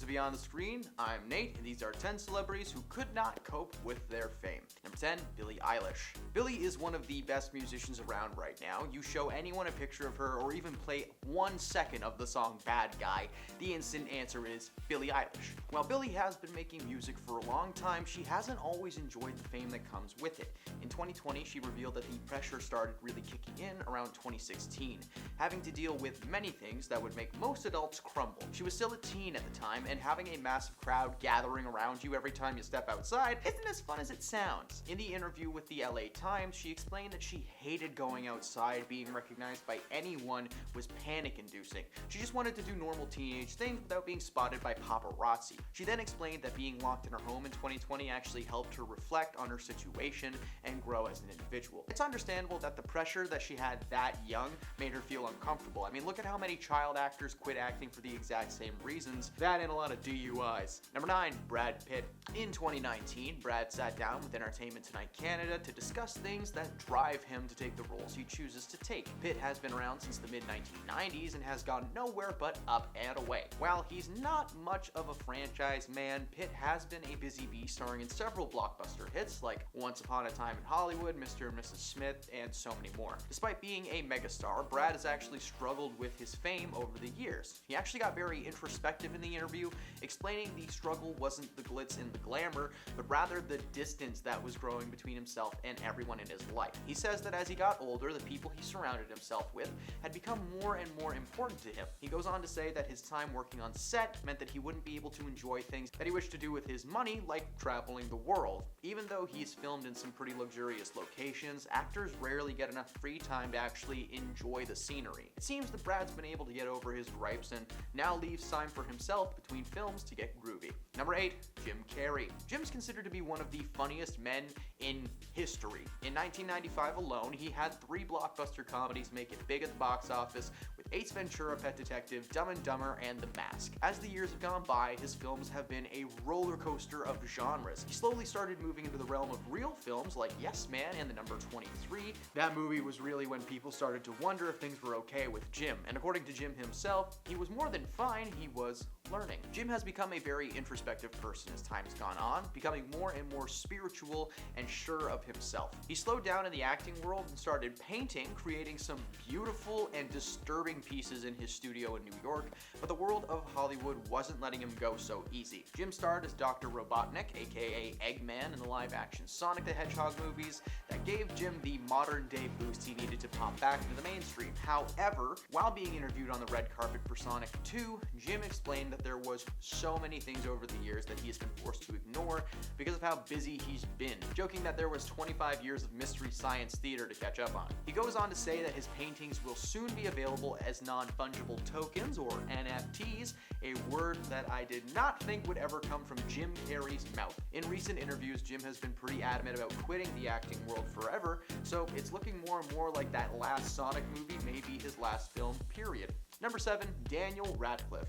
to Beyond the Screen. I'm Nate, and these are 10 celebrities who could not cope with their fame. Number 10, Billie Eilish. Billie is one of the best musicians around right now. You show anyone a picture of her or even play 1 second of the song Bad Guy, the instant answer is Billie Eilish. While Billie has been making music for a long time, she hasn't always enjoyed the fame that comes with it. In 2020, she revealed that the pressure started really kicking in around 2016, having to deal with many things that would make most adults crumble. She was still a teen at the time, and having a massive crowd gathering around you every time you step outside isn't as fun as it sounds. In the interview with the LA Times, she explained that she hated going outside. Being recognized by anyone was panic-inducing. She just wanted to do normal teenage things without being spotted by paparazzi. She then explained that being locked in her home in 2020 actually helped her reflect on her situation and grow as an individual. It's understandable that the pressure that she had that young made her feel uncomfortable. I mean, look at how many child actors quit acting for the exact same reasons. That and a lot of DUIs. Number 9, Brad Pitt. In 2019, Brad sat down with Entertainment Tonight Canada to discuss things that drive him to take the roles he chooses to take. Pitt has been around since the mid-1990s and has gone nowhere but up and away. While he's not much of a franchise man, Pitt has been a busy bee starring in several blockbuster hits like Once Upon a Time in Hollywood, Mr. and Mrs. Smith, and so many more. Despite being a megastar, Brad has actually struggled with his fame over the years. He actually got very introspective in the interview, explaining the struggle wasn't the glitz and the glamour, but rather the distance that was growing between himself and everyone in his life. He says that as he got older, the people he surrounded himself with had become more and more important to him. He goes on to say that his time working on set meant that he wouldn't be able to enjoy things that he wished to do with his money, like traveling the world. Even though he's filmed in some pretty luxurious locations, actors rarely get enough free time to actually enjoy the scenery. It seems that Brad's been able to get over his gripes and now leaves time for himself between films to get groovy. Number 8, Jim Carrey. Jim's considered to be one of the funniest men in history. In 1995 alone, he had 3 blockbuster comedies make it big at the box office with Ace Ventura, Pet Detective, Dumb and Dumber, and The Mask. As the years have gone by, his films have been a roller coaster of genres. He slowly started moving into the realm of real films like Yes Man and The Number 23. That movie was really when people started to wonder if things were okay with Jim, and according to Jim himself, he was more than fine, he was learning. Jim has become a very introspective person as time has gone on, becoming more and more spiritual and sure of himself. He slowed down in the acting world and started painting, creating some beautiful and disturbing pieces in his studio in New York, but the world of Hollywood wasn't letting him go so easy. Jim starred as Dr. Robotnik, aka Eggman, in the live-action Sonic the Hedgehog movies that gave Jim the modern-day boost he needed to pop back into the mainstream. However, while being interviewed on the red carpet for Sonic 2, Jim explained that there was so many things over the years that he has been forced to ignore because of how busy he's been, joking that there was 25 years of Mystery Science Theater to catch up on. He goes on to say that his paintings will soon be available as non-fungible tokens, or NFTs, a word that I did not think would ever come from Jim Carrey's mouth. In recent interviews, Jim has been pretty adamant about quitting the acting world forever, so it's looking more and more like that last Sonic movie may be his last film, period. Number 7, Daniel Radcliffe.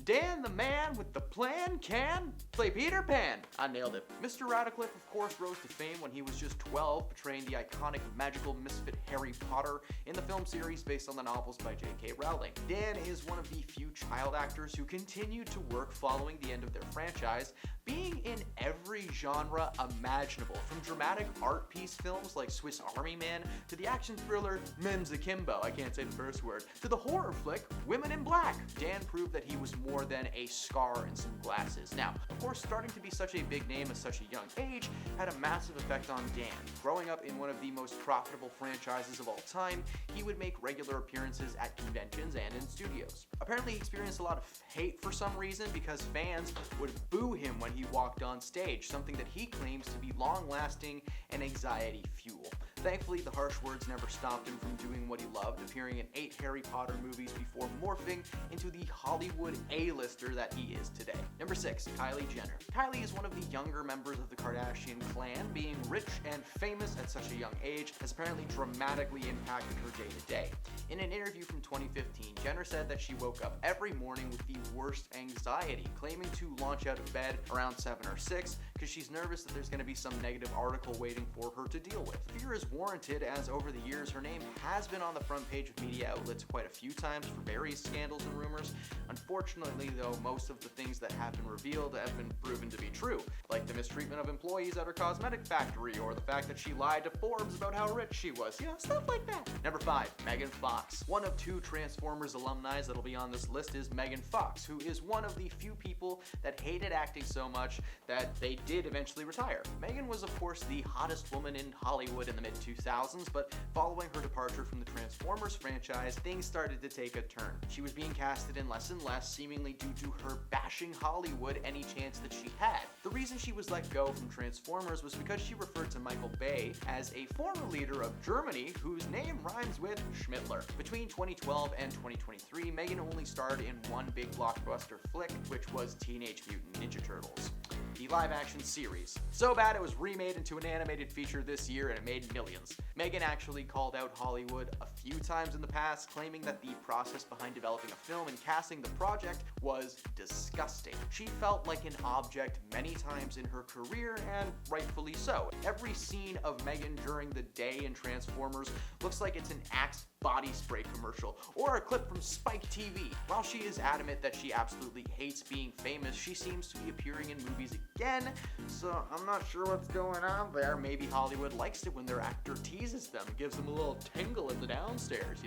Dan the man with the plan can play Peter Pan. I nailed it. Mr. Radcliffe, of course, rose to fame when he was just 12, portraying the iconic magical misfit Harry Potter in the film series based on the novels by J.K. Rowling. Dan is one of the few child actors who continued to work following the end of their franchise, being in every genre imaginable, from dramatic art piece films like Swiss Army Man to the action thriller Men's Akimbo, I can't say the first word, to the horror flick Women in Black. Dan proved that he was more than a scar and some glasses. Now, of course, starting to be such a big name at such a young age had a massive effect on Dan. Growing up in one of the most profitable franchises of all time, he would make regular appearances at conventions and in studios. Apparently, he experienced a lot of hate for some reason because fans would boo him when he walked on stage, something that he claims to be long-lasting and anxiety fuel. Thankfully, the harsh words never stopped him from doing what he loved, appearing in 8 Harry Potter movies before morphing into the Hollywood A-lister that he is today. Number 6, Kylie Jenner. Kylie is one of the younger members of the Kardashian clan. Being rich and famous at such a young age has apparently dramatically impacted her day-to-day. In an interview from 2015, Jenner said that she woke up every morning with the worst anxiety, claiming to launch out of bed around 7 or 6, because she's nervous that there's going to be some negative article waiting for her to deal with. Fear is warranted, as over the years her name has been on the front page of media outlets quite a few times for various scandals and rumors. Unfortunately, though, most of the things that have been revealed have been proven to be true, like the mistreatment of employees at her cosmetic factory, or the fact that she lied to Forbes about how rich she was, stuff like that. Number 5, Megan Fox. One of 2 Transformers alumni that'll be on this list is Megan Fox, who is one of the few people that hated acting so much that they did eventually retire. Megan was, of course, the hottest woman in Hollywood in the mid-2000s, but following her departure from the Transformers franchise, things started to take a turn. She was being casted in less and less, seemingly due to her bashing Hollywood any chance that she had. The reason she was let go from Transformers was because she referred to Michael Bay as a former leader of Germany whose name rhymes with Schmittler. Between 2012 and 2023, Megan only starred in one big blockbuster flick, which was Teenage Mutant Ninja Turtles, the live-action series. So bad it was remade into an animated feature this year and it made millions. Megan actually called out Hollywood a few times in the past, claiming that the process behind developing a film and casting the project was disgusting. She felt like an object many times in her career, and rightfully so. Every scene of Megan during the day in Transformers looks like it's an Axe body spray commercial or a clip from Spike TV. While she is adamant that she absolutely hates being famous, she seems to be appearing in movies again, so I'm not sure what's going on there. Maybe Hollywood likes it when their actor teases them, gives them a little tingle in the downstairs,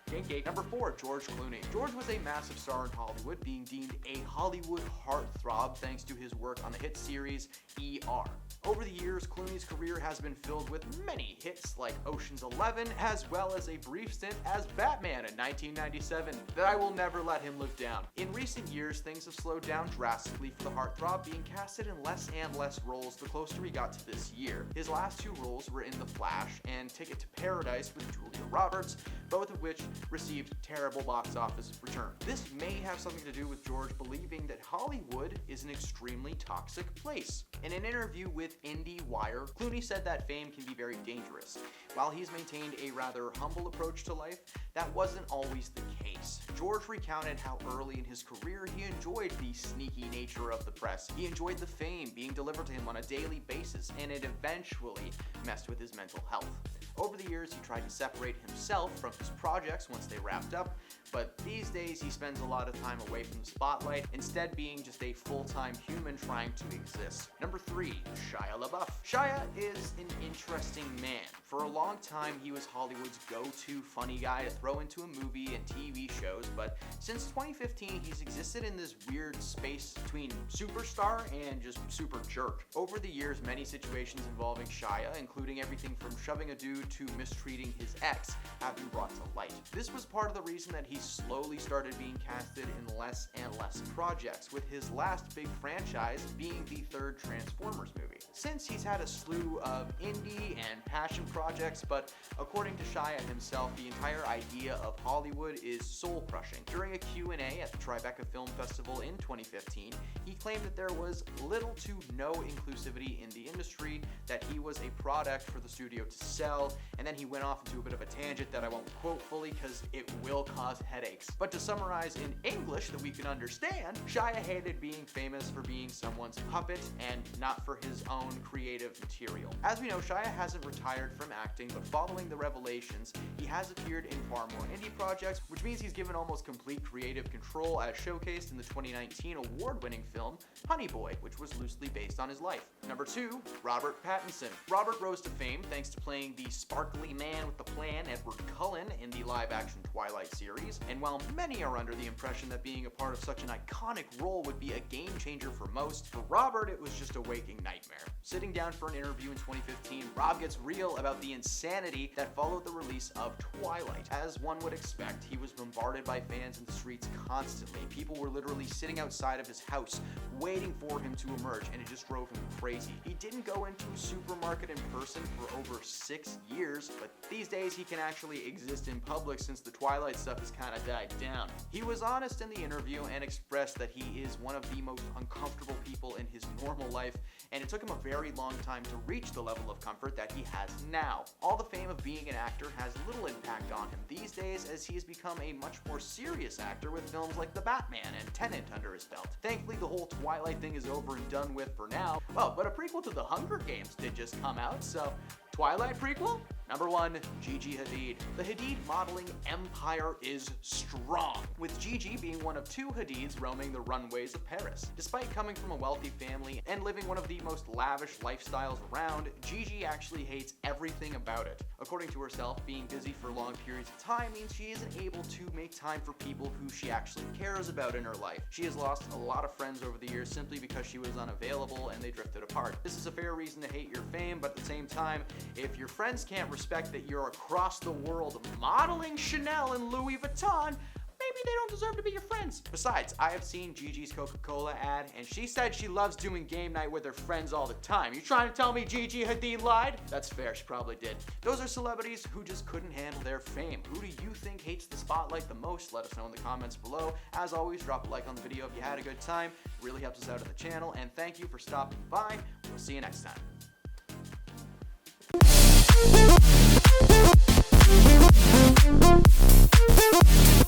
Kinky. Number 4, George Clooney. George was a massive star in Hollywood, being deemed a Hollywood heartthrob thanks to his work on the hit series ER. Over the years, Clooney's career has been filled with many hits like Ocean's 11, as well as a brief stint as Batman in 1997 that I will never let him live down. In recent years, things have slowed down drastically for the heartthrob, being casted in less and less roles the closer we got to this year. His last 2 roles were in The Flash and Ticket to Paradise with Julia Roberts, both of which received terrible box office return. This may have something to do with George believing that Hollywood is an extremely toxic place. In an interview with IndieWire, Clooney said that fame can be very dangerous. While he's maintained a rather humble approach to life, that wasn't always the case. George recounted how early in his career he enjoyed the sneaky nature of the press. He enjoyed the fame being delivered to him on a daily basis, and it eventually messed with his mental health. Over the years, he tried to separate himself from his projects once they wrapped up, but these days he spends a lot of time away from the spotlight, instead being just a full-time human trying to exist. Number 3, Shia LaBeouf. Shia is an interesting man. For a long time, he was Hollywood's go-to funny guy to throw into a movie and TV shows, but since 2015, he's existed in this weird space between superstar and just super jerk. Over the years, many situations involving Shia, including everything from shoving a dude to mistreating his ex, have been brought to light. This was part of the reason that he slowly started being casted in less and less projects, with his last big franchise being the 3rd Transformers movie. Since he's had a slew of indie and passion projects, but according to Shia himself, the entire idea of Hollywood is soul-crushing. During a Q&A at the Tribeca Film Festival in 2015, he claimed that there was little to no inclusivity in the industry, that he was a product for the studio to sell, and then he went off into a bit of a tangent that I won't quote fully because it will cause headaches. But to summarize in English that we can understand, Shia hated being famous for being someone's puppet and not for his own creative material. As we know, Shia hasn't retired from acting, but following the revelations, he has appeared in far more indie projects, which means he's given almost complete creative control, as showcased in the 2019 award-winning film Honey Boy, which was loosely based on his life. Number 2, Robert Pattinson. Robert rose to fame thanks to playing the sparkly man with the plan, Edward Cullen, in the live-action Twilight series, and while many are under the impression that being a part of such an iconic role would be a game-changer for most, for Robert it was just a waking nightmare. Sitting down for an interview in 2015, Rob gets real about the insanity that followed the release of Twilight. As one would expect, he was bombarded by fans in the streets constantly. People were literally sitting outside of his house waiting for him to emerge, and it just drove him crazy. He didn't go into a supermarket in person for over 6 years, but these days he can actually exist in public since the Twilight stuff has kind of died down. He was honest in the interview and expressed that he is one of the most uncomfortable people in his normal life, and it took him a very long time to reach the level of comfort that he has now. All the fame of being an actor has little impact on him these days, as he has become a much more serious actor with films like The Batman and Tenet under his belt. Thankfully, the whole Twilight thing is over and done with for now. Well, but a prequel to The Hunger Games did just come out, so Twilight prequel? Number 1, Gigi Hadid. The Hadid modeling empire is strong, with Gigi being one of 2 Hadids roaming the runways of Paris. Despite coming from a wealthy family and living one of the most lavish lifestyles around, Gigi actually hates everything about it. According to herself, being busy for long periods of time means she isn't able to make time for people who she actually cares about in her life. She has lost a lot of friends over the years simply because she was unavailable and they drifted apart. This is a fair reason to hate your fame, but at the same time, if your friends can't respect that you're across the world modeling Chanel and Louis Vuitton, maybe they don't deserve to be your friends. Besides, I have seen Gigi's Coca-Cola ad, and she said she loves doing game night with her friends all the time. You trying to tell me Gigi Hadid lied? That's fair, she probably did. Those are celebrities who just couldn't handle their fame. Who do you think hates the spotlight the most? Let us know in the comments below. As always, drop a like on the video if you had a good time. It really helps us out at the channel, and thank you for stopping by. We'll see you next time. We'll be right back.